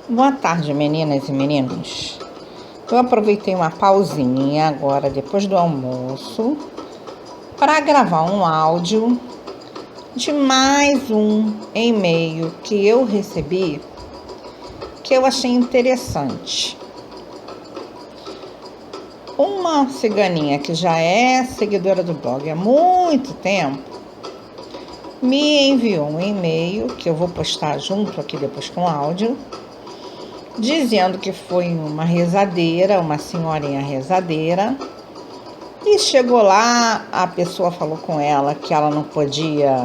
Boa tarde, meninas e meninos. Eu aproveitei uma pausinha agora, depois do almoço, para gravar um áudio de mais um e-mail que eu recebi, que eu achei interessante. Uma ciganinha que já é seguidora do blog há muito tempo, me enviou um e-mail, que eu vou postar junto aqui depois com áudio, dizendo que foi uma rezadeira, uma senhorinha rezadeira, e chegou lá, a pessoa falou com ela que ela não podia,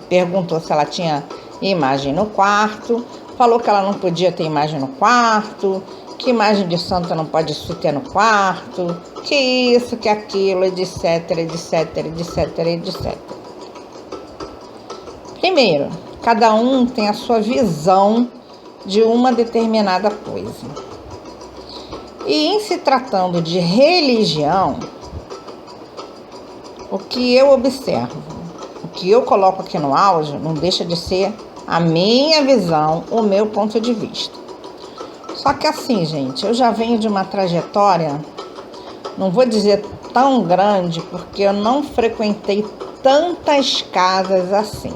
perguntou se ela tinha imagem no quarto, falou que ela não podia ter imagem no quarto, que imagem de santa não pode se ter no quarto, que isso, que aquilo, etc, etc, etc, etc. Primeiro, cada um tem a sua visão de uma determinada coisa. E em se tratando de religião, o que eu observo, o que eu coloco aqui no áudio, não deixa de ser a minha visão, o meu ponto de vista. Só que assim, gente, eu já venho de uma trajetória, não vou dizer tão grande, porque eu não frequentei tantas casas assim.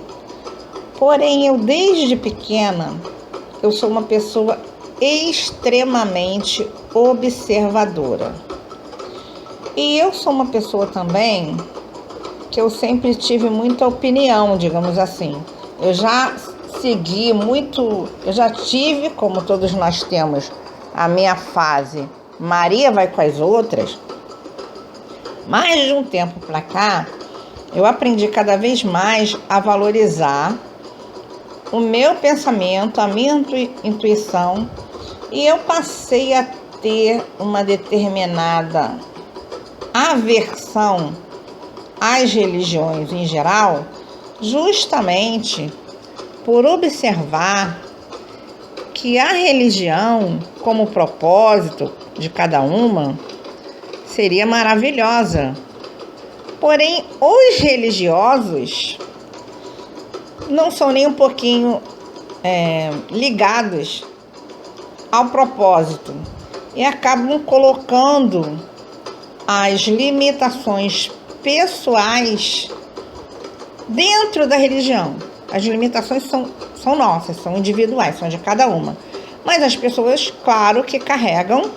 Porém, eu desde pequena, eu sou uma pessoa extremamente observadora. E eu sou uma pessoa também que eu sempre tive muita opinião, digamos assim. Eu já tive, como todos nós temos, a minha fase Maria vai com as outras. Mais de um tempo para cá, eu aprendi cada vez mais a valorizar o meu pensamento, a minha intuição, e eu passei a ter uma determinada aversão às religiões em geral, justamente por observar que a religião, como propósito de cada uma, seria maravilhosa. Porém, os religiosos não são nem um pouquinho ligados ao propósito e acabam colocando as limitações pessoais dentro da religião. As limitações são nossas, são individuais, são de cada uma. Mas as pessoas, claro, que carregam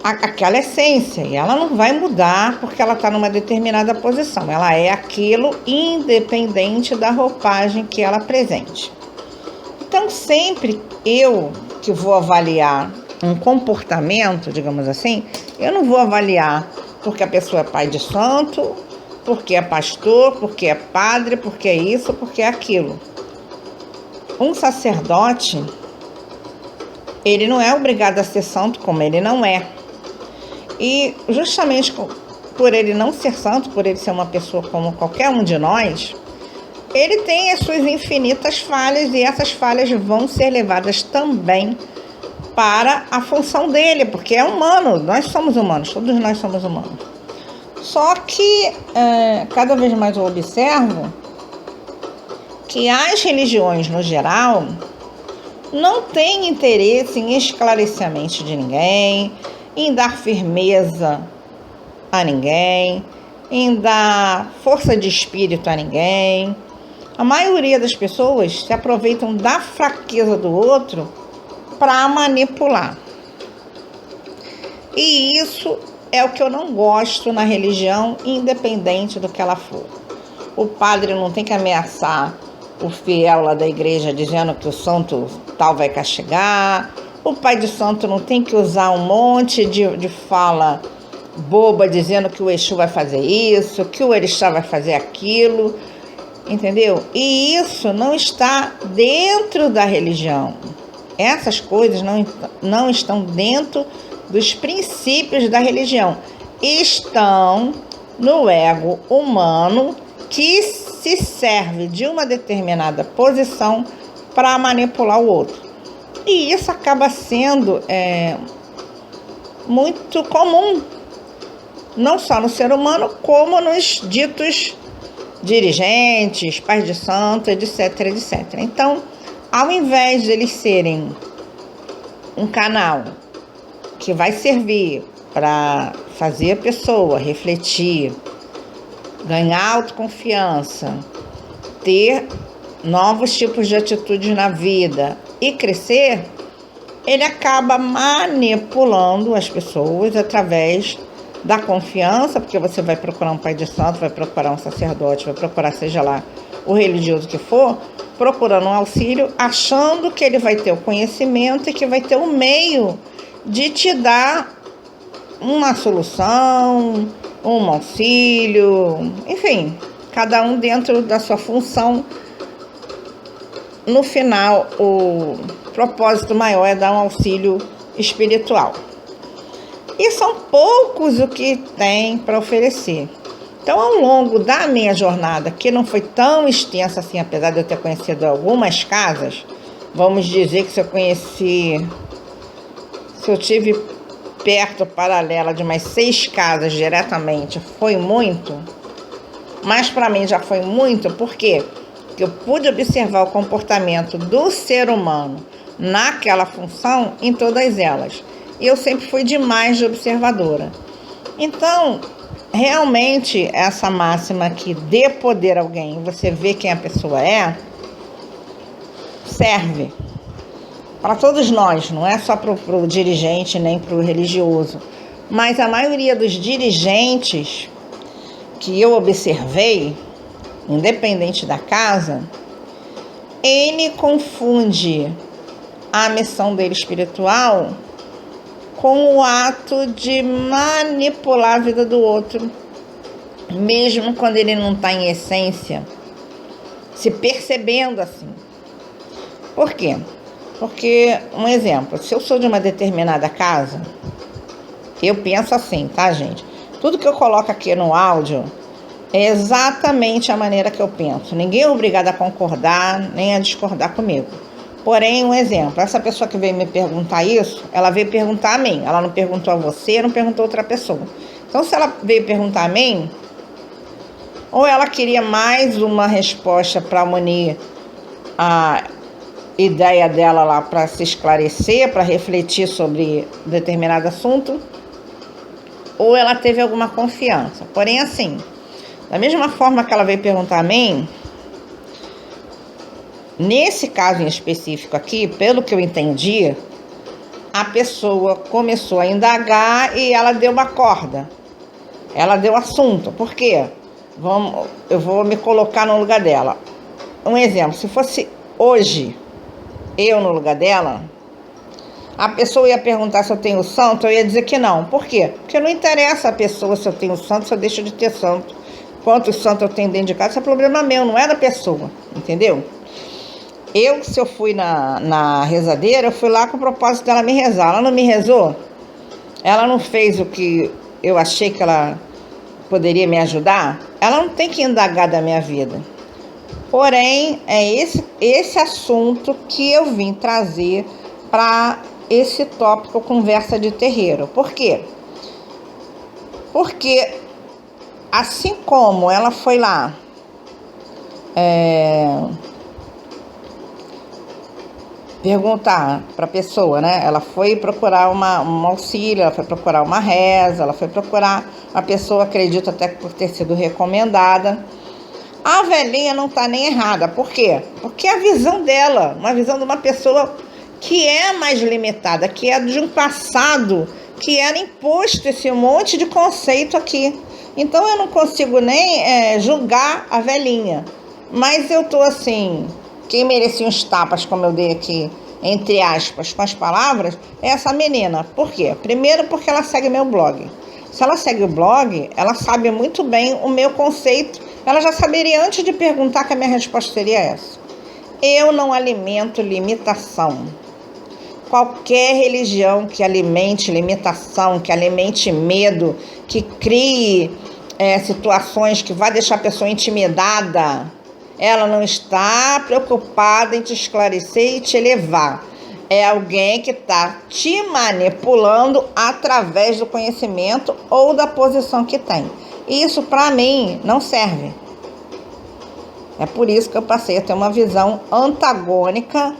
aquela essência, e ela não vai mudar porque ela está numa determinada posição. Ela é aquilo independente da roupagem que ela apresente. Então, sempre eu que vou avaliar um comportamento, digamos assim, eu não vou avaliar porque a pessoa é pai de santo, porque é pastor, porque é padre, porque é isso, porque é aquilo. Um sacerdote, ele não é obrigado a ser santo, como ele não é. E justamente por ele não ser santo, por ele ser uma pessoa como qualquer um de nós, ele tem as suas infinitas falhas, e essas falhas vão ser levadas também para a função dele, porque é humano, nós somos humanos, todos nós somos humanos. Só que cada vez mais eu observo que as religiões, no geral, não têm interesse em esclarecer a mente de ninguém, em dar firmeza a ninguém, em dar força de espírito a ninguém. A maioria das pessoas se aproveitam da fraqueza do outro para manipular. E isso é o que eu não gosto na religião, independente do que ela for. O padre não tem que ameaçar o fiel lá da igreja dizendo que o santo tal vai castigar. O pai de santo não tem que usar um monte de fala boba dizendo que o Exu vai fazer isso, que o Orixá vai fazer aquilo, entendeu? E isso não está dentro da religião. Essas coisas não estão dentro dos princípios da religião. Estão no ego humano que se serve de uma determinada posição para manipular o outro. E isso acaba sendo muito comum, não só no ser humano, como nos ditos dirigentes, pais de santo, etc, etc. Então, Ao invés de eles serem um canal que vai servir para fazer a pessoa refletir, ganhar autoconfiança, ter novos tipos de atitudes na vida e crescer, ele acaba manipulando as pessoas através da confiança, porque você vai procurar um pai de santo, vai procurar um sacerdote, vai procurar seja lá o religioso que for, procurando um auxílio, achando que ele vai ter o conhecimento e que vai ter um meio de te dar uma solução, um auxílio, enfim, cada um dentro da sua função. No final, o propósito maior é dar um auxílio espiritual. E são poucos o que tem para oferecer. Então, ao longo da minha jornada, que não foi tão extensa assim, apesar de eu ter conhecido algumas casas, vamos dizer que se eu tive perto, paralela de umas 6 casas diretamente, foi muito, mas para mim já foi muito, porque eu pude observar o comportamento do ser humano naquela função em todas elas. E eu sempre fui demais de observadora. Então, realmente, essa máxima que dê poder a alguém, você vê quem a pessoa é, serve para todos nós, não é só para o dirigente nem para o religioso. Mas a maioria dos dirigentes que eu observei, independente da casa, ele confunde a missão dele espiritual com o ato de manipular a vida do outro, mesmo quando ele não está em essência, se percebendo assim. Por quê? Porque, um exemplo, se eu sou de uma determinada casa, eu penso assim, tá, gente? Tudo que eu coloco aqui no áudio é exatamente a maneira que eu penso. Ninguém é obrigado a concordar, nem a discordar comigo. Porém, um exemplo, essa pessoa que veio me perguntar isso, ela veio perguntar a mim. Ela não perguntou a você, não perguntou a outra pessoa. Então, se ela veio perguntar a mim, ou ela queria mais uma resposta para munir a ideia dela lá para se esclarecer, para refletir sobre determinado assunto, ou ela teve alguma confiança. Porém, assim, da mesma forma que ela veio perguntar a mim, nesse caso em específico aqui, pelo que eu entendi, a pessoa começou a indagar e ela deu uma corda. Ela deu assunto. Por quê? Eu vou me colocar no lugar dela. Um exemplo, se fosse hoje, eu no lugar dela, a pessoa ia perguntar se eu tenho santo, eu ia dizer que não. Por quê? Porque não interessa a pessoa se eu tenho santo, se eu deixo de ter santo. Quantos santos eu tenho dentro de casa, isso é problema meu, não é da pessoa, entendeu? Se eu fui na rezadeira, eu fui lá com o propósito dela me rezar. Ela não me rezou? Ela não fez o que eu achei que ela poderia me ajudar? Ela não tem que indagar da minha vida. Porém, é esse assunto que eu vim trazer para esse tópico conversa de terreiro. Por quê? Porque assim como ela foi lá perguntar para a pessoa, né? Ela foi procurar um auxílio, ela foi procurar uma reza, ela foi procurar a pessoa, acredito até por ter sido recomendada. A velhinha não está nem errada. Por quê? Porque a visão dela, uma visão de uma pessoa que é mais limitada, que é de um passado, que era imposto esse monte de conceito aqui. Então eu não consigo nem julgar a velhinha. Mas eu tô assim, quem merecia uns tapas, como eu dei aqui, entre aspas, com as palavras, é essa menina. Por quê? Primeiro porque ela segue meu blog. Se ela segue o blog, ela sabe muito bem o meu conceito. Ela já saberia antes de perguntar que a minha resposta seria essa. Eu não alimento limitação. Qualquer religião que alimente limitação, que alimente medo, que crie situações que vai deixar a pessoa intimidada, ela não está preocupada em te esclarecer e te elevar. É alguém que está te manipulando através do conhecimento ou da posição que tem. Isso, para mim, não serve. É por isso que eu passei a ter uma visão antagônica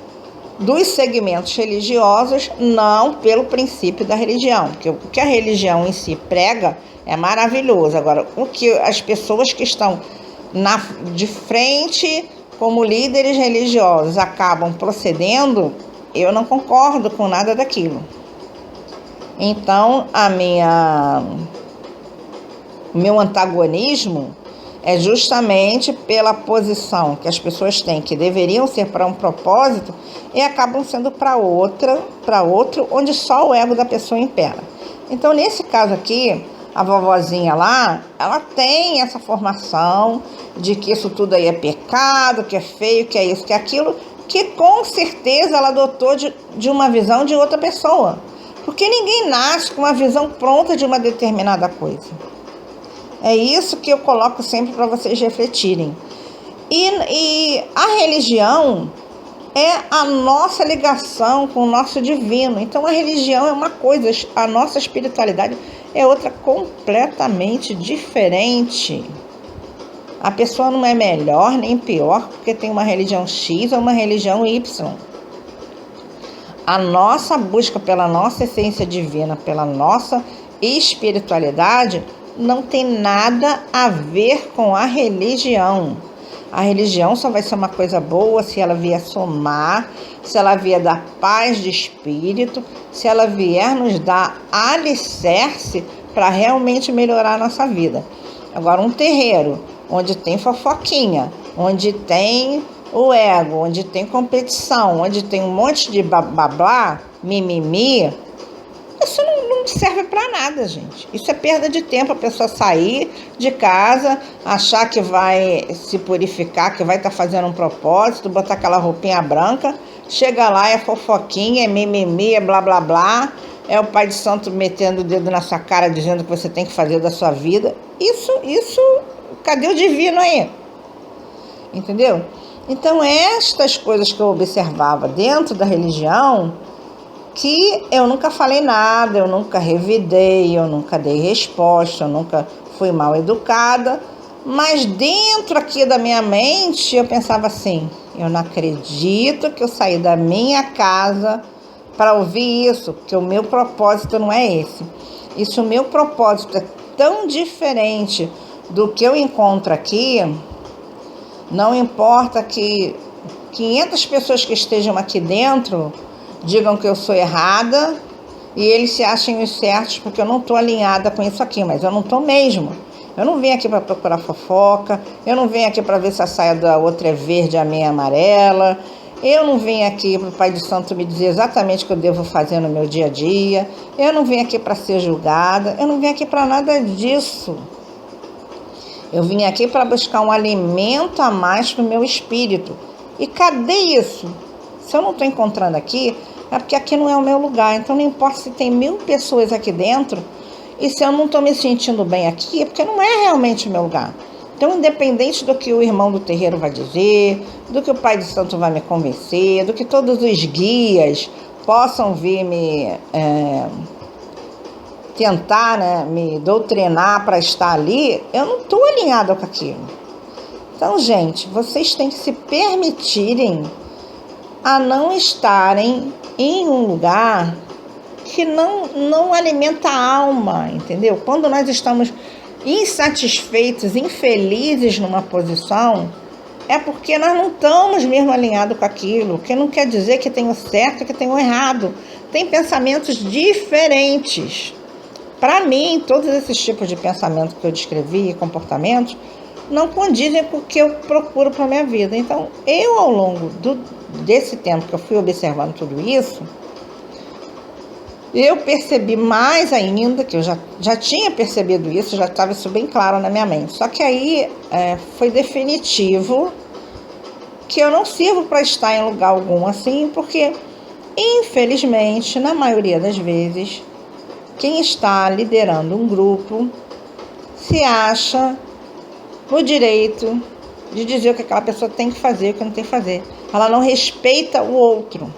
dos segmentos religiosos, não pelo princípio da religião, porque o que a religião em si prega é maravilhoso. Agora, o que as pessoas que estão de frente como líderes religiosos acabam procedendo, eu não concordo com nada daquilo. Então, o meu antagonismo é justamente pela posição que as pessoas têm, que deveriam ser para um propósito, e acabam sendo para outro, onde só o ego da pessoa impera. Então, nesse caso aqui, a vovozinha lá, ela tem essa formação de que isso tudo aí é pecado, que é feio, que é isso, que é aquilo, que com certeza ela adotou de uma visão de outra pessoa. Porque ninguém nasce com uma visão pronta de uma determinada coisa. É isso que eu coloco sempre para vocês refletirem. E a religião é a nossa ligação com o nosso divino. Então a religião é uma coisa, a nossa espiritualidade é outra completamente diferente. A pessoa não é melhor nem pior porque tem uma religião X ou uma religião Y. A nossa busca pela nossa essência divina, pela nossa espiritualidade, não tem nada a ver com a religião. A religião só vai ser uma coisa boa se ela vier somar, se ela vier dar paz de espírito, se ela vier nos dar alicerce para realmente melhorar a nossa vida. Agora, um terreiro onde tem fofoquinha, onde tem o ego, onde tem competição, onde tem um monte de blá, mimimi, isso não serve para nada, gente. Isso é perda de tempo, a pessoa sair de casa, achar que vai se purificar, que vai estar fazendo um propósito, botar aquela roupinha branca, chega lá, é fofoquinha, é mimimi, é blá, blá, blá, é o pai de santo metendo o dedo na sua cara, dizendo que você tem que fazer da sua vida. Isso, cadê o divino aí? Entendeu? Então, estas coisas que eu observava dentro da religião, que eu nunca falei nada, eu nunca revidei, eu nunca dei resposta, eu nunca fui mal educada, mas dentro aqui da minha mente eu pensava assim, eu não acredito que eu saí da minha casa para ouvir isso, porque o meu propósito não é esse. O meu propósito é tão diferente do que eu encontro aqui. Não importa que 500 pessoas que estejam aqui dentro digam que eu sou errada e eles se achem os certos porque eu não estou alinhada com isso aqui, mas eu não estou mesmo. Eu não vim aqui para procurar fofoca, eu não vim aqui para ver se a saia da outra é verde e a minha é amarela, eu não vim aqui para o Pai de Santo me dizer exatamente o que eu devo fazer no meu dia a dia, eu não vim aqui para ser julgada, eu não vim aqui para nada disso. Eu vim aqui para buscar um alimento a mais para o meu espírito. E cadê isso? Se eu não estou encontrando aqui, é porque aqui não é o meu lugar. Então não importa se tem 1000 pessoas aqui dentro, e se eu não estou me sentindo bem aqui, é porque não é realmente o meu lugar. Então, independente do que o irmão do terreiro vai dizer, do que o Pai de Santo vai me convencer, do que todos os guias possam vir me tentar, me doutrinar para estar ali, eu não estou alinhada com aquilo. Então, gente, vocês têm que se permitirem a não estarem em um lugar que não alimenta a alma, entendeu? Quando nós estamos insatisfeitos, infelizes numa posição, é porque nós não estamos mesmo alinhados com aquilo, que não quer dizer que tem o certo e que tem o errado. Tem pensamentos diferentes. Para mim, todos esses tipos de pensamento que eu descrevi, comportamentos, não condizem com o que eu procuro para a minha vida. Então, eu, ao longo desse tempo que eu fui observando tudo isso, eu percebi mais ainda, que eu já tinha percebido isso, já estava isso bem claro na minha mente. Só que aí foi definitivo que eu não sirvo para estar em lugar algum assim, porque, infelizmente, na maioria das vezes, quem está liderando um grupo se acha no direito de dizer o que aquela pessoa tem que fazer e o que não tem que fazer. Ela não respeita o outro.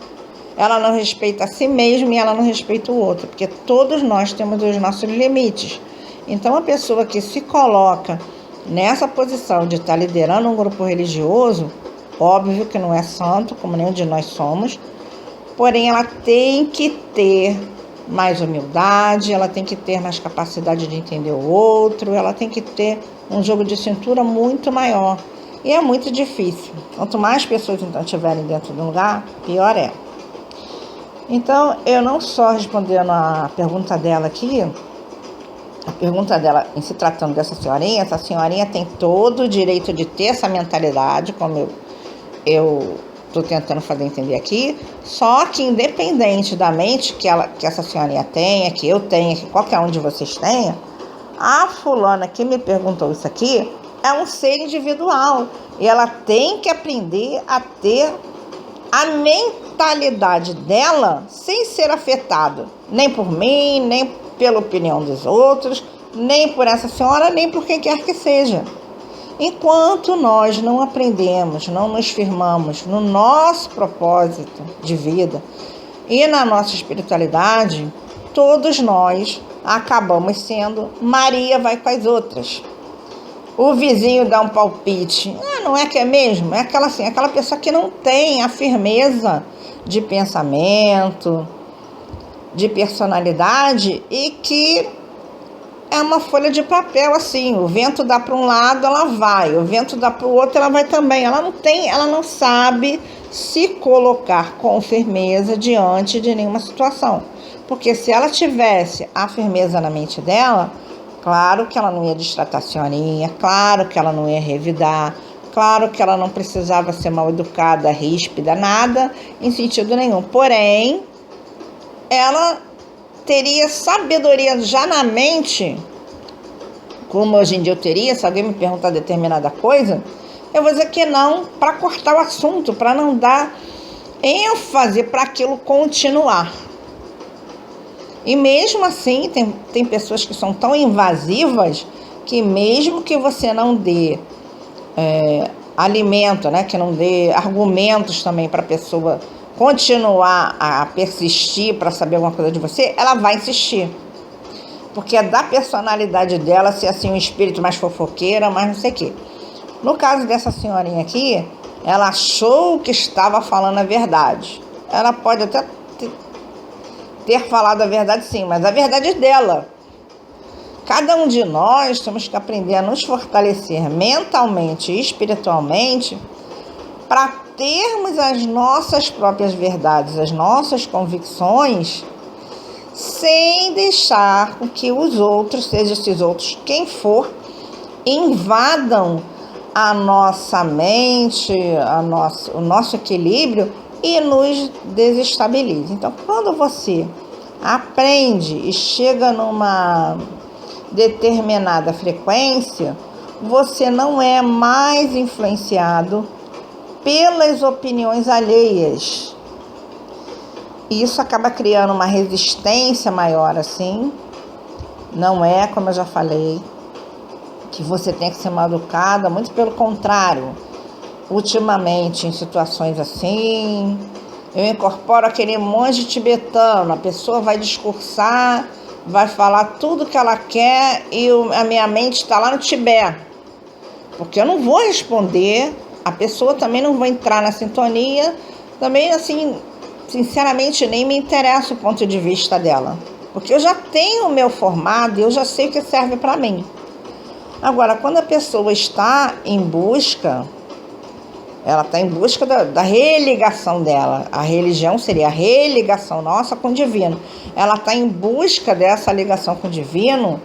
Ela não respeita a si mesma e ela não respeita o outro, porque todos nós temos os nossos limites. Então, a pessoa que se coloca nessa posição de estar liderando um grupo religioso, óbvio que não é santo, como nenhum de nós somos, porém ela tem que ter mais humildade, ela tem que ter mais capacidade de entender o outro, ela tem que ter um jogo de cintura muito maior. E é muito difícil. Quanto mais pessoas então estiverem dentro de um lugar, pior é. Então, eu não só respondendo a pergunta dela aqui, a pergunta dela em se tratando dessa senhorinha, essa senhorinha tem todo o direito de ter essa mentalidade, como eu estou tentando fazer entender aqui, só que independente da mente que essa senhorinha tenha, que eu tenha, que qualquer um de vocês tenha, a fulana que me perguntou isso aqui é um ser individual e ela tem que aprender a ter a mentalidade dela sem ser afetada, nem por mim, nem pela opinião dos outros, nem por essa senhora, nem por quem quer que seja. Enquanto nós não aprendemos, não nos firmamos no nosso propósito de vida e na nossa espiritualidade, todos nós acabamos sendo Maria vai com as outras. O vizinho dá um palpite. Não é que é mesmo? É aquela pessoa que não tem a firmeza de pensamento, de personalidade e que é uma folha de papel assim. O vento dá para um lado, ela vai. O vento dá para o outro, ela vai também. Ela não sabe se colocar com firmeza diante de nenhuma situação. Porque se ela tivesse a firmeza na mente dela, claro que ela não ia destratar a senhorinha, claro que ela não ia revidar, claro que ela não precisava ser mal educada, ríspida, nada, em sentido nenhum. Porém, ela teria sabedoria já na mente, como hoje em dia eu teria, se alguém me perguntar determinada coisa, eu vou dizer que não, para cortar o assunto, para não dar ênfase para aquilo continuar. E mesmo assim, tem pessoas que são tão invasivas que mesmo que você não dê alimento, né, que não dê argumentos também para a pessoa continuar a persistir para saber alguma coisa de você, ela vai insistir. Porque é da personalidade dela ser assim um espírito mais fofoqueira, mais não sei o quê. No caso dessa senhorinha aqui, ela achou que estava falando a verdade. Ela pode até ter falado a verdade sim, mas a verdade é dela. Cada um de nós temos que aprender a nos fortalecer mentalmente e espiritualmente para termos as nossas próprias verdades, as nossas convicções, sem deixar que os outros, seja esses outros quem for, invadam a nossa mente, o nosso equilíbrio e nos desestabilize. Então, quando você aprende e chega numa determinada frequência, você não é mais influenciado pelas opiniões alheias. E isso acaba criando uma resistência maior, assim. Não é, como eu já falei, que você tem que ser mal educada, muito pelo contrário. Ultimamente, em situações assim, eu incorporo aquele monge tibetano, a pessoa vai discursar, vai falar tudo que ela quer e a minha mente está lá no Tibete. Porque eu não vou responder, a pessoa também não vai entrar na sintonia, também assim, sinceramente, nem me interessa o ponto de vista dela. Porque eu já tenho o meu formado e eu já sei o que serve para mim. Agora, quando a pessoa está em busca, ela está em busca da religação dela. A religião seria a religação nossa com o divino. Ela está em busca dessa ligação com o divino.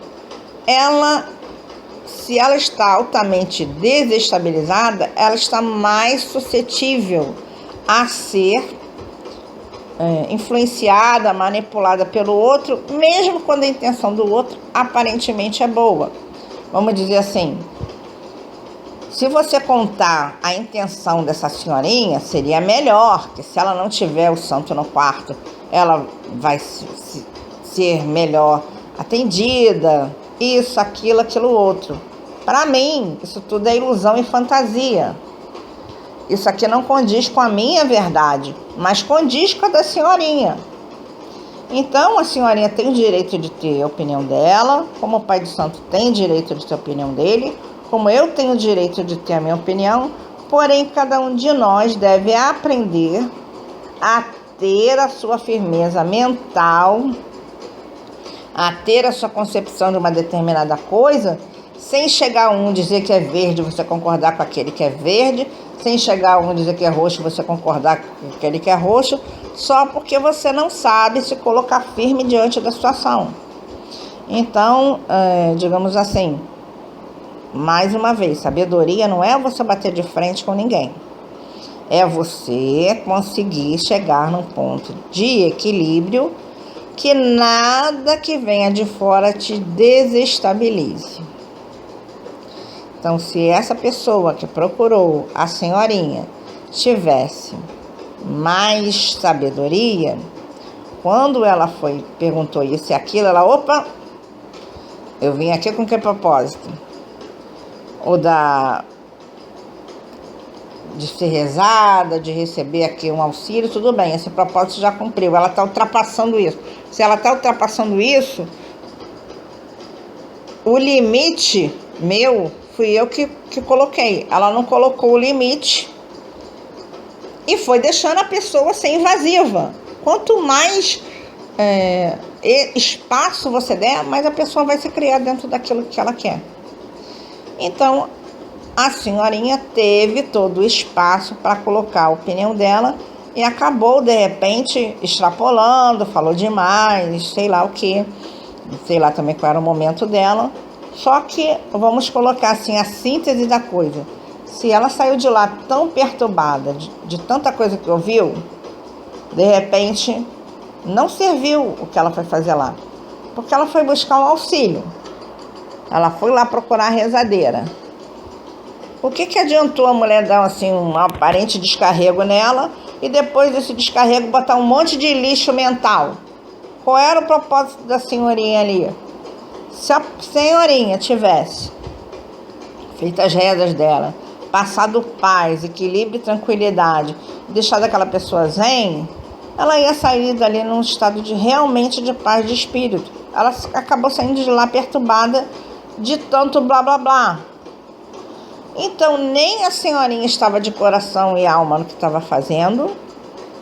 Se ela está altamente desestabilizada, ela está mais suscetível a ser influenciada, manipulada pelo outro, mesmo quando a intenção do outro aparentemente é boa. Vamos dizer assim, se você contar a intenção dessa senhorinha, seria melhor, que se ela não tiver o santo no quarto, ela vai ser melhor atendida, isso, aquilo outro. Para mim, isso tudo é ilusão e fantasia. Isso aqui não condiz com a minha verdade, mas condiz com a da senhorinha. Então, a senhorinha tem o direito de ter a opinião dela, como o pai de santo tem direito de ter a opinião dele, como eu tenho o direito de ter a minha opinião, porém cada um de nós deve aprender a ter a sua firmeza mental, a ter a sua concepção de uma determinada coisa, sem chegar um dizer que é verde, você concordar com aquele que é verde, sem chegar um dizer que é roxo, você concordar com aquele que é roxo, só porque você não sabe se colocar firme diante da situação. Então, digamos assim, mais uma vez, sabedoria não é você bater de frente com ninguém. É você conseguir chegar num ponto de equilíbrio que nada que venha de fora te desestabilize. Então, se essa pessoa que procurou a senhorinha tivesse mais sabedoria, quando ela perguntou isso e aquilo, ela, opa, eu vim aqui com que propósito? Ou de ser rezada, de receber aqui um auxílio, tudo bem, esse propósito já cumpriu, ela está ultrapassando isso. Se ela está ultrapassando isso, o limite meu fui eu que coloquei. Ela não colocou o limite e foi deixando a pessoa ser invasiva. Quanto mais espaço você der, mais a pessoa vai se criar dentro daquilo que ela quer. Então, a senhorinha teve todo o espaço para colocar a opinião dela e acabou, de repente, extrapolando, falou demais, sei lá o que, sei lá também qual era o momento dela. Só que, vamos colocar assim, a síntese da coisa. Se ela saiu de lá tão perturbada, de tanta coisa que ouviu, de repente, não serviu o que ela foi fazer lá. Porque ela foi buscar um auxílio. Ela foi lá procurar a rezadeira. O que adiantou a mulher dar assim, um aparente descarrego nela e depois desse descarrego botar um monte de lixo mental? Qual era o propósito da senhorinha ali? Se a senhorinha tivesse feito as rezas dela, passado paz, equilíbrio e tranquilidade, deixado aquela pessoa zen, ela ia sair dali num estado realmente de paz de espírito. Ela acabou saindo de lá perturbada de tanto blá blá blá. Então, nem a senhorinha estava de coração e alma no que estava fazendo,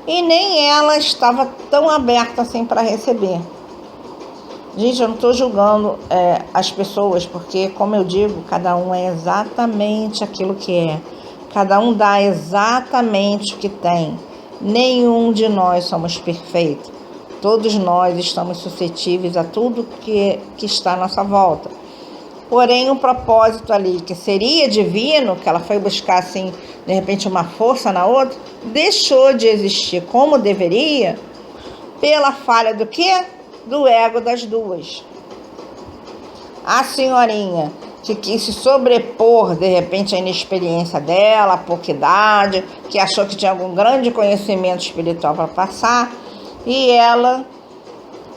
e nem ela estava tão aberta assim para receber. Gente, eu não estou julgando as pessoas, porque, como eu digo, cada um é exatamente aquilo que é. Cada um dá exatamente o que tem. Nenhum de nós somos perfeitos. Todos nós estamos suscetíveis a tudo que está à nossa volta. Porém, um propósito ali que seria divino, que ela foi buscar assim, de repente, uma força na outra, deixou de existir como deveria, pela falha do quê? Do ego das duas. A senhorinha que quis se sobrepor, de repente, à inexperiência dela, a pouca idade, que achou que tinha algum grande conhecimento espiritual para passar, e ela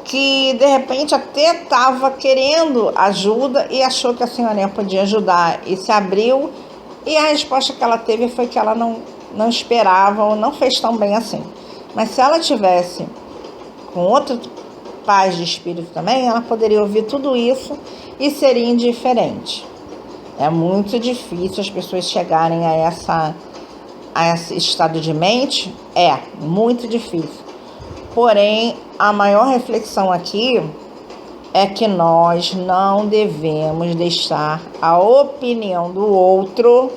que de repente até estava querendo ajuda e achou que a senhorinha podia ajudar e se abriu, e a resposta que ela teve foi que ela não esperava ou não fez tão bem assim. Mas se ela tivesse com outra paz de espírito também, ela poderia ouvir tudo isso e seria indiferente. É muito difícil as pessoas chegarem a esse estado de mente, é muito difícil. Porém, a maior reflexão aqui é que nós não devemos deixar a opinião do outro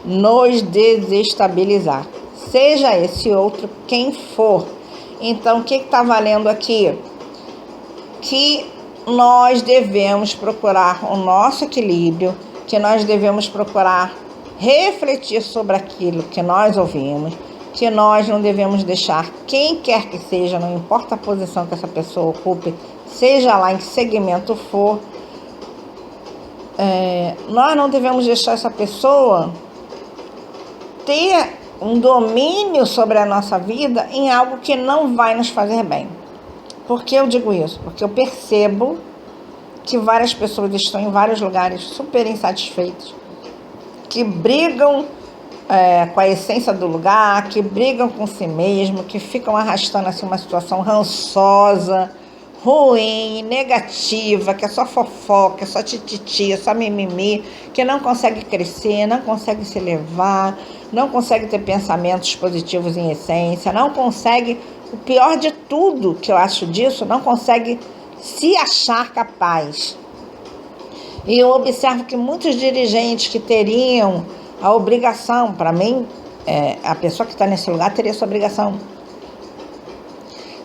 nos desestabilizar, seja esse outro quem for. Então, o que está valendo aqui? Que nós devemos procurar o nosso equilíbrio, que nós devemos procurar refletir sobre aquilo que nós ouvimos, que nós não devemos deixar quem quer que seja, não importa a posição que essa pessoa ocupe, seja lá em que segmento for, nós não devemos deixar essa pessoa ter um domínio sobre a nossa vida em algo que não vai nos fazer bem. Por que eu digo isso? Porque eu percebo que várias pessoas estão em vários lugares super insatisfeitos, que brigam com a essência do lugar, que brigam com si mesmo, que ficam arrastando assim uma situação rançosa, ruim, negativa, que é só fofoca, é só tititi, é só mimimi, que não consegue crescer, não consegue se elevar, não consegue ter pensamentos positivos em essência, não consegue, o pior de tudo que eu acho disso, não consegue se achar capaz. E eu observo que muitos dirigentes que teriam a obrigação, para mim, a pessoa que está nesse lugar teria essa obrigação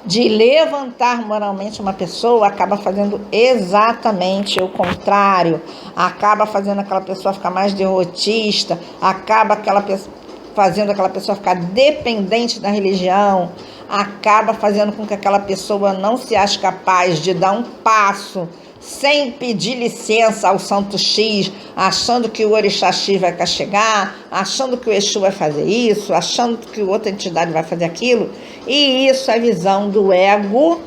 de levantar moralmente uma pessoa, acaba fazendo exatamente o contrário, acaba fazendo aquela pessoa ficar mais derrotista, acaba fazendo aquela pessoa ficar dependente da religião, acaba fazendo com que aquela pessoa não se ache capaz de dar um passo sem pedir licença ao Santo X, achando que o Orixá X vai cá chegar, achando que o Exu vai fazer isso, achando que outra entidade vai fazer aquilo. E isso é a visão do ego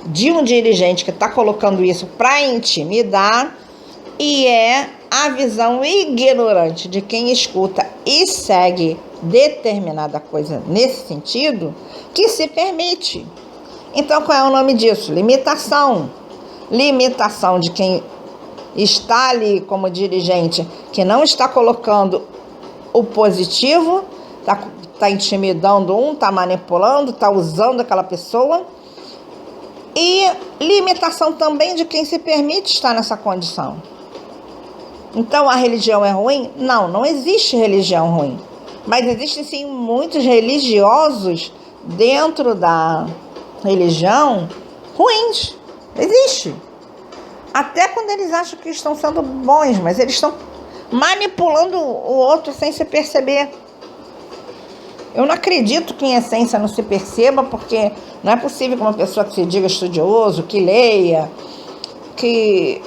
de um dirigente que está colocando isso para intimidar, e é a visão ignorante de quem escuta e segue determinada coisa nesse sentido, que se permite. Então, qual é o nome disso? Limitação. Limitação de quem está ali como dirigente, que não está colocando o positivo, está intimidando está manipulando, está usando aquela pessoa. E limitação também de quem se permite estar nessa condição. Então, a religião é ruim? Não, não existe religião ruim. Mas existem sim muitos religiosos dentro da religião ruins. Existe. Até quando eles acham que estão sendo bons, mas eles estão manipulando o outro sem se perceber. Eu não acredito que em essência não se perceba, porque não é possível que uma pessoa que se diga estudioso, que leia, que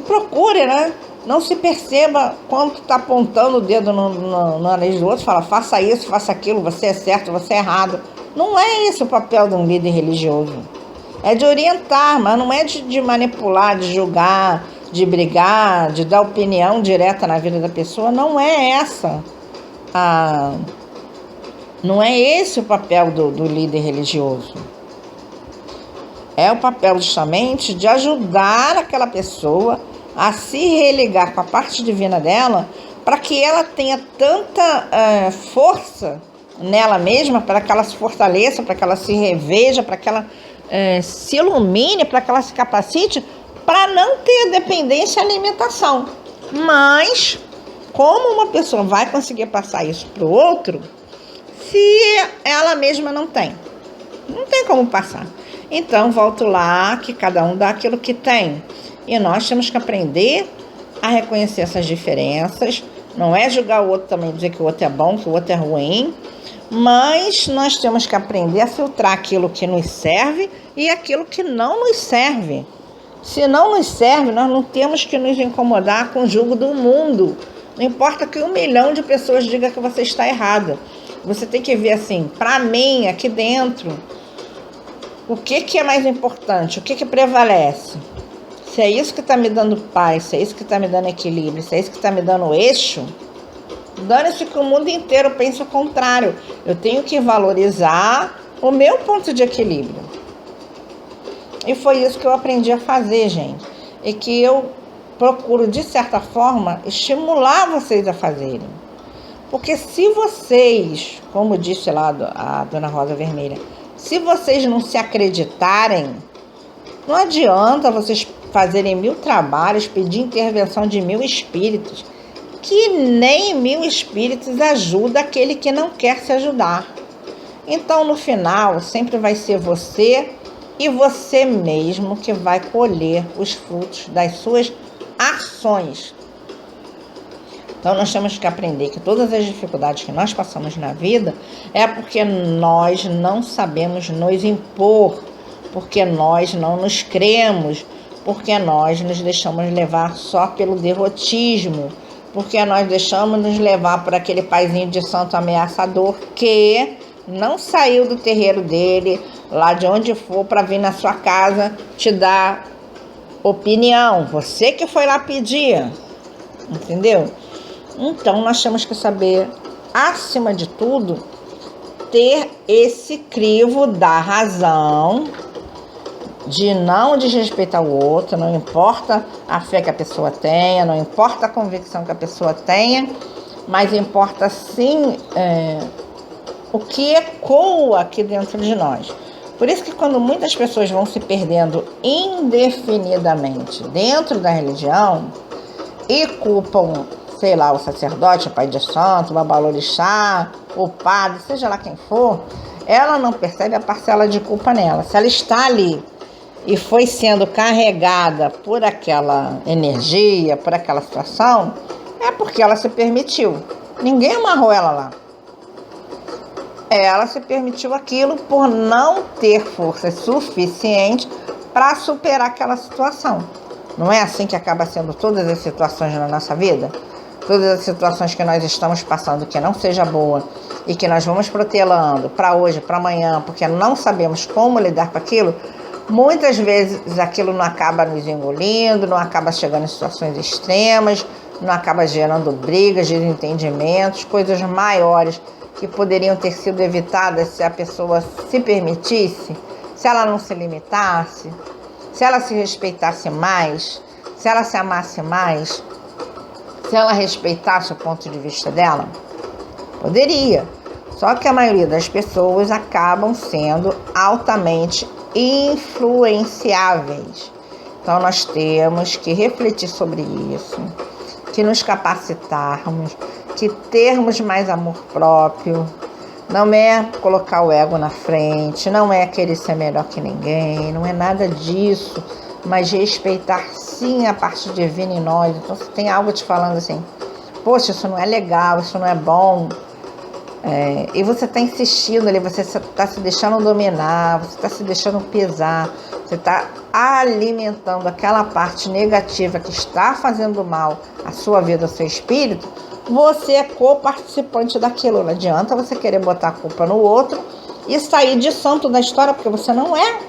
procure, né? Não se perceba quando está apontando o dedo no nariz do outro, fala, faça isso, faça aquilo, você é certo, você é errado. Não é esse o papel de um líder religioso. É de orientar, mas não é de manipular, de julgar, de brigar, de dar opinião direta na vida da pessoa. Não é essa. Não é esse o papel do líder religioso. É o papel justamente de ajudar aquela pessoa a se religar com a parte divina dela, para que ela tenha tanta força nela mesma, para que ela se fortaleça, para que ela se reveja, para que ela se ilumine, para que ela se capacite, para não ter dependência e alimentação. Mas, como uma pessoa vai conseguir passar isso para o outro, se ela mesma não tem? Não tem como passar. Então, volto lá, que cada um dá aquilo que tem. E nós temos que aprender a reconhecer essas diferenças. Não é julgar o outro também, dizer que o outro é bom, que o outro é ruim. Mas nós temos que aprender a filtrar aquilo que nos serve e aquilo que não nos serve. Se não nos serve, nós não temos que nos incomodar com o julgo do mundo. Não importa que 1 milhão de pessoas diga que você está errado. Você tem que ver assim, para mim, aqui dentro, o que é mais importante, o que prevalece. Se é isso que está me dando paz, se é isso que está me dando equilíbrio, se é isso que está me dando eixo, dane-se que o mundo inteiro pense o contrário. Eu tenho que valorizar o meu ponto de equilíbrio. E foi isso que eu aprendi a fazer, gente. E que eu procuro, de certa forma, estimular vocês a fazerem. Porque se vocês, como disse lá a Dona Rosa Vermelha, se vocês não se acreditarem, não adianta vocês fazerem 1000 trabalhos, pedir intervenção de 1000 espíritos, que nem 1000 espíritos ajuda aquele que não quer se ajudar. Então, no final, sempre vai ser você e você mesmo que vai colher os frutos das suas ações. Então, nós temos que aprender que todas as dificuldades que nós passamos na vida é porque nós não sabemos nos impor, porque nós não nos cremos, porque nós nos deixamos levar só pelo derrotismo, porque nós deixamos nos levar por aquele paizinho de santo ameaçador que não saiu do terreiro dele, lá de onde for, para vir na sua casa te dar opinião. Você que foi lá pedir, entendeu? Então, nós temos que saber, acima de tudo, ter esse crivo da razão, de não desrespeitar o outro, não importa a fé que a pessoa tenha, não importa a convicção que a pessoa tenha, mas importa sim o que ecoa aqui dentro de nós. Por isso que quando muitas pessoas vão se perdendo indefinidamente dentro da religião e culpam, sei lá, o sacerdote, o pai de santo, o babalorixá, o padre, seja lá quem for, ela não percebe a parcela de culpa nela. Se ela está ali e foi sendo carregada por aquela energia, por aquela situação, é porque ela se permitiu. Ninguém amarrou ela lá. Ela se permitiu aquilo por não ter força suficiente para superar aquela situação. Não é assim que acaba sendo todas as situações na nossa vida? Todas as situações que nós estamos passando que não seja boa e que nós vamos protelando para hoje, para amanhã, porque não sabemos como lidar com aquilo, muitas vezes aquilo não acaba nos engolindo, não acaba chegando em situações extremas, não acaba gerando brigas, desentendimentos, coisas maiores que poderiam ter sido evitadas se a pessoa se permitisse, se ela não se limitasse, se ela se respeitasse mais, se ela se amasse mais, se ela respeitasse o ponto de vista dela. Poderia. Só que a maioria das pessoas acabam sendo altamente influenciáveis. Então nós temos que refletir sobre isso, que nos capacitarmos, que termos mais amor próprio. Não é colocar o ego na frente, não é querer ser melhor que ninguém, não é nada disso, mas respeitar sim a parte divina em nós. Então se tem algo te falando assim, poxa, isso não é legal, isso não é bom, e você está insistindo ali, você está se deixando dominar, você está se deixando pesar, você está alimentando aquela parte negativa que está fazendo mal à sua vida, ao seu espírito, você é co-participante daquilo. Não adianta você querer botar a culpa no outro e sair de santo da história, porque você não é.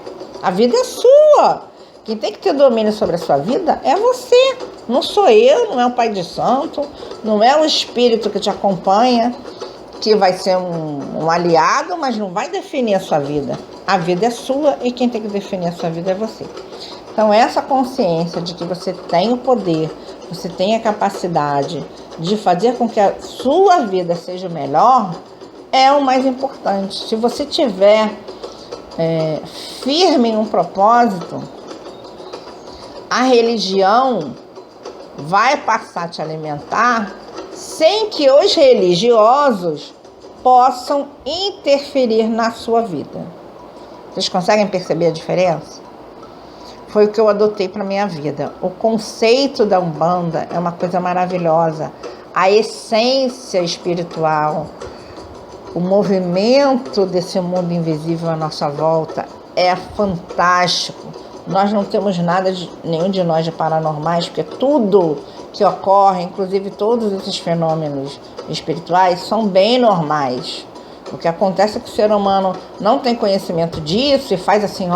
A vida é sua. Quem tem que ter domínio sobre a sua vida é você. Não sou eu, não é o pai de santo, não é o espírito que te acompanha, que vai ser um aliado, mas não vai definir a sua vida. A vida é sua e quem tem que definir a sua vida é você. Então essa consciência de que você tem o poder, você tem a capacidade de fazer com que a sua vida seja melhor, é o mais importante. Se você tiver firme em um propósito, a religião vai passar a te alimentar sem que os religiosos possam interferir na sua vida. Vocês conseguem perceber a diferença? Foi o que eu adotei para minha vida. O conceito da Umbanda é uma coisa maravilhosa. A essência espiritual, o movimento desse mundo invisível à nossa volta é fantástico. Nós não temos nada, nenhum de nós de paranormais, porque tudo que ocorre, inclusive todos esses fenômenos espirituais, são bem normais. O que acontece é que o ser humano não tem conhecimento disso e faz assim,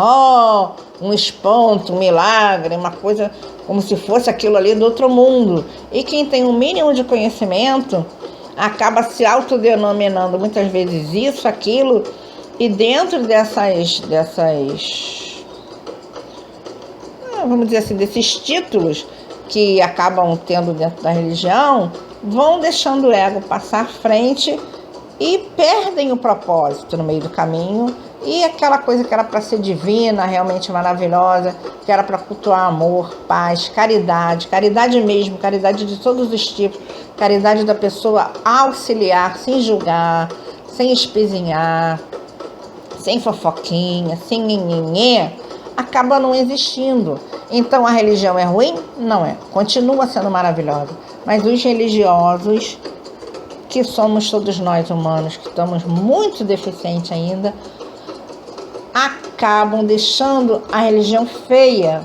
um espanto, um milagre, uma coisa como se fosse aquilo ali do outro mundo. E quem tem um mínimo de conhecimento acaba se autodenominando muitas vezes isso, aquilo, e dentro vamos dizer assim, desses títulos que acabam tendo dentro da religião, vão deixando o ego passar à frente e perdem o propósito no meio do caminho, e aquela coisa que era para ser divina, realmente maravilhosa, que era para cultuar amor, paz, caridade mesmo, caridade de todos os tipos, caridade da pessoa auxiliar, sem julgar, sem espezinhar, sem fofoquinha, sem nhenhenhê, acaba não existindo. Então a religião é ruim? Não é. Continua sendo maravilhosa. Mas os religiosos, que somos todos nós humanos, que estamos muito deficientes ainda, acabam deixando a religião feia.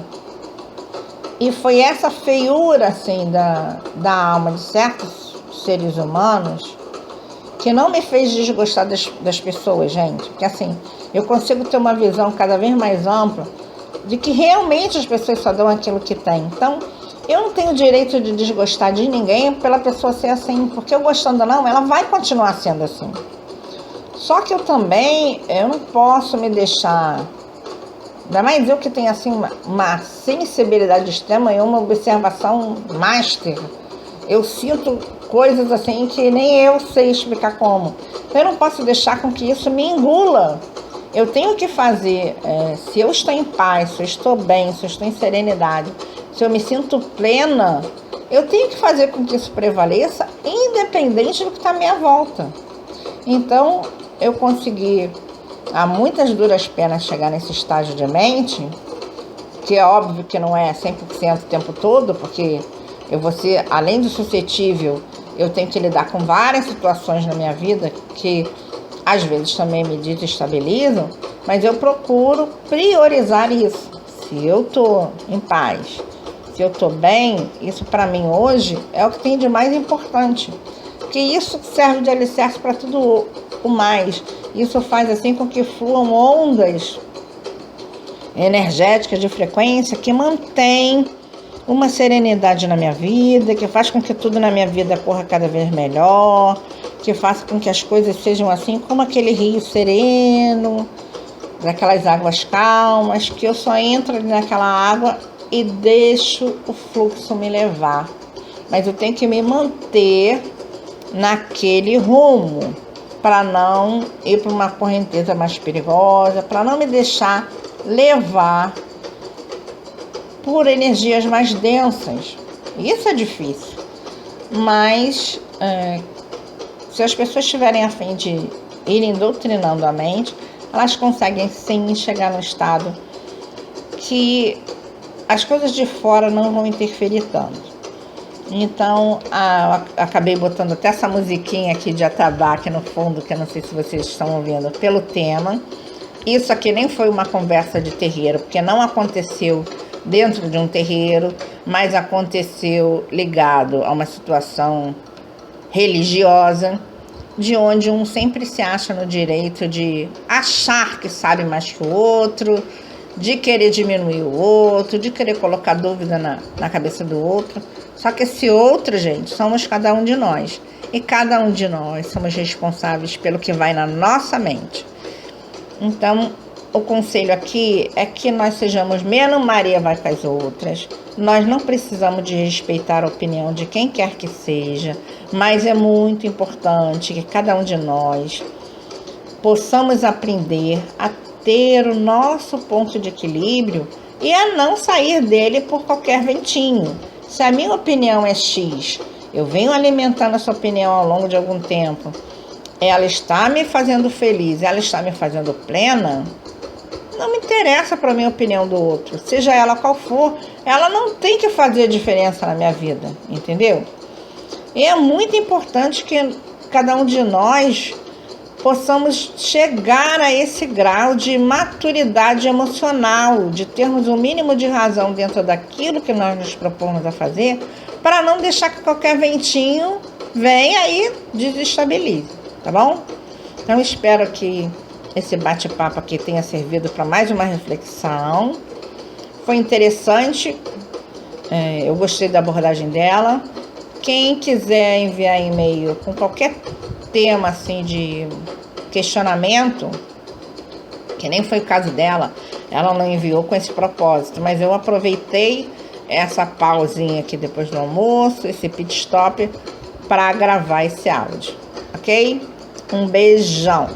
E foi essa feiura assim, da alma de certos seres humanos que não me fez desgostar das pessoas, gente. Porque assim, eu consigo ter uma visão cada vez mais ampla de que realmente as pessoas só dão aquilo que têm. Então, eu não tenho direito de desgostar de ninguém pela pessoa ser assim, porque eu gostando ou não, ela vai continuar sendo assim. Só que eu não posso me deixar Ainda mais eu que tenho assim uma sensibilidade extrema e uma observação master. Eu sinto coisas assim que nem eu sei explicar como. Eu não posso deixar com que isso me engula. Eu tenho que fazer, se eu estou em paz, se eu estou bem, se eu estou em serenidade, se eu me sinto plena, eu tenho que fazer com que isso prevaleça, independente do que está à minha volta. Então, eu consegui, a muitas duras penas, chegar nesse estágio de mente, que é óbvio que não é 100% o tempo todo, porque eu vou ser, além de suscetível, eu tenho que lidar com várias situações na minha vida que às vezes também me desestabilizam, mas eu procuro priorizar isso. Se eu estou em paz, se eu estou bem, isso para mim hoje é o que tem de mais importante. Porque isso serve de alicerce para tudo o mais. Isso faz assim com que fluam ondas energéticas de frequência que mantém uma serenidade na minha vida, que faz com que tudo na minha vida corra cada vez melhor, que faça com que as coisas sejam assim como aquele rio sereno, daquelas águas calmas, que eu só entro ali naquela água e deixo o fluxo me levar. Mas eu tenho que me manter naquele rumo, para não ir para uma correnteza mais perigosa, para não me deixar levar por energias mais densas. Isso é difícil, mas se as pessoas estiverem a fim de irem doutrinando a mente, elas conseguem sim chegar no estado que as coisas de fora não vão interferir tanto. Então, acabei botando até essa musiquinha aqui de atabaque no fundo, que eu não sei se vocês estão ouvindo, pelo tema. Isso aqui nem foi uma conversa de terreiro, porque não aconteceu dentro de um terreiro, mas aconteceu ligado a uma situação religiosa, de onde um sempre se acha no direito de achar que sabe mais que o outro, de querer diminuir o outro, de querer colocar dúvida na cabeça do outro. Só que esse outro, gente, somos cada um de nós. E cada um de nós somos responsáveis pelo que vai na nossa mente. Então, o conselho aqui é que nós sejamos menos Maria vai com as outras. Nós não precisamos de respeitar a opinião de quem quer que seja, mas é muito importante que cada um de nós possamos aprender a ter o nosso ponto de equilíbrio e a não sair dele por qualquer ventinho. Se a minha opinião é X, eu venho alimentando essa opinião ao longo de algum tempo, ela está me fazendo feliz, ela está me fazendo plena, não me interessa para a minha opinião do outro, seja ela qual for, ela não tem que fazer diferença na minha vida, entendeu? E é muito importante que cada um de nós possamos chegar a esse grau de maturidade emocional, de termos o mínimo de razão dentro daquilo que nós nos propomos a fazer, para não deixar que qualquer ventinho venha e desestabilize, tá bom? Então, espero que esse bate-papo aqui tenha servido para mais uma reflexão. Foi interessante, eu gostei da abordagem dela. Quem quiser enviar e-mail com qualquer tema assim de questionamento, que nem foi o caso dela, ela não enviou com esse propósito, mas eu aproveitei essa pausinha aqui depois do almoço, esse pit stop, para gravar esse áudio, ok? Um beijão!